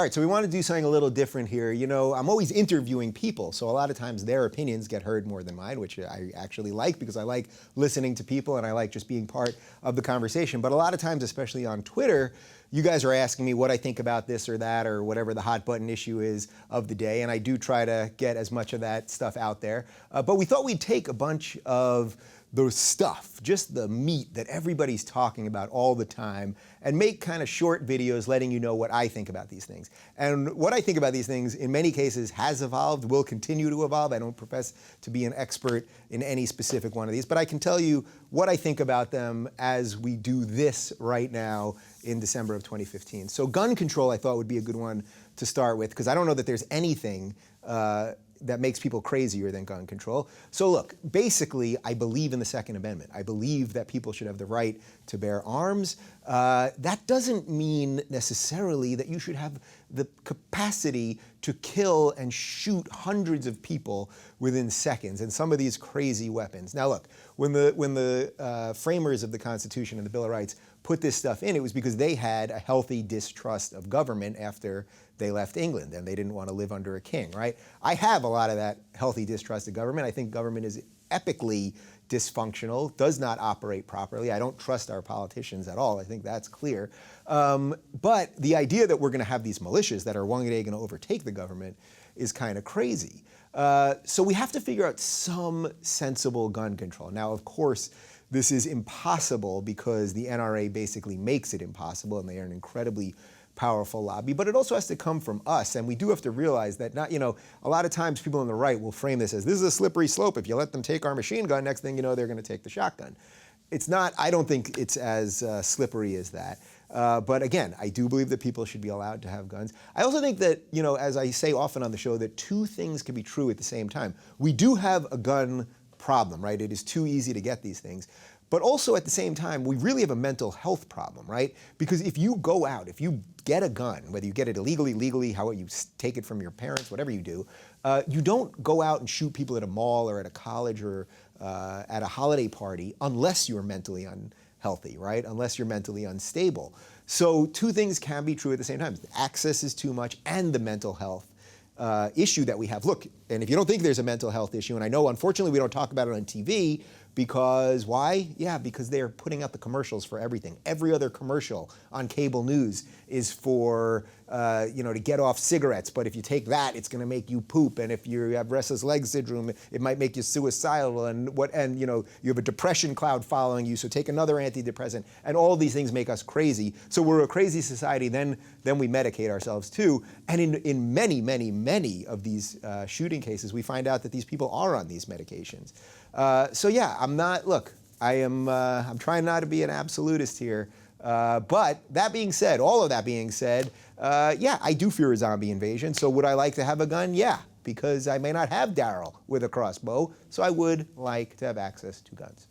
All right, so we want to do something a little different here. You know, I'm always interviewing people, so a lot of times their opinions get heard more than mine, which I actually like because I like listening to people and I like just being part of the conversation. But a lot of times, especially on Twitter, you guys are asking me what I think about this or that or whatever the hot button issue is of the day, and I do try to get as much of that stuff out there. But we thought we'd take a bunch of the stuff, just the meat that everybody's talking about all the time, and make kind of short videos letting you know what I think about these things. And what I think about these things in many cases has evolved, will continue to evolve. I don't profess to be an expert in any specific one of these, but I can tell you what I think about them as we do this right now in December of 2015. So gun control I thought would be a good one to start with, because I don't know that there's anything that makes people crazier than gun control. So look, basically, I believe in the Second Amendment. I believe that people should have the right to bear arms. That doesn't mean necessarily that you should have the capacity to kill and shoot hundreds of people within seconds, and some of these crazy weapons. Now look, when the framers of the Constitution and the Bill of Rights put this stuff in, it was because they had a healthy distrust of government after they left England, and they didn't want to live under a king, right? I have a lot of that healthy distrust of government. I think government is epically dysfunctional, does not operate properly. I don't trust our politicians at all. I think that's clear. But the idea that we're going to have these militias that are one day going to overtake the government is kind of crazy. So we have to figure out some sensible gun control. Now, of course, this is impossible because the NRA basically makes it impossible, and they are an incredibly powerful lobby, but it also has to come from us, and we do have to realize that a lot of times people on the right will frame this as, this is a slippery slope. If you let them take our machine gun, next thing you know, they're going to take the shotgun. It's not, I don't think it's as slippery as that. But again, I do believe that people should be allowed to have guns. I also think that, as I say often on the show, that two things can be true at the same time. We do have a gun problem, right? It is too easy to get these things. But also at the same time, we really have a mental health problem, right? Because if you go out, if you get a gun, whether you get it illegally, legally, how you take it from your parents, whatever you do, you don't go out and shoot people at a mall or at a college or at a holiday party unless you're mentally unhealthy, right? Unless you're mentally unstable. So two things can be true at the same time. Access is too much, and the mental health issue that we have. Look, and if you don't think there's a mental health issue, and I know unfortunately we don't talk about it on TV, because why? Yeah, because they're putting out the commercials for everything. Every other commercial on cable news is for, to get off cigarettes, but if you take that, it's gonna make you poop, and if you have restless leg syndrome, it might make you suicidal, and you have a depression cloud following you, so take another antidepressant, and all these things make us crazy. So we're a crazy society, then we medicate ourselves too, and in many, many, many of these shooting cases, we find out that these people are on these medications. So yeah, I'm trying not to be an absolutist here. But that being said, all of that being said, yeah, I do fear a zombie invasion. So would I like to have a gun? Yeah, because I may not have Daryl with a crossbow. So I would like to have access to guns.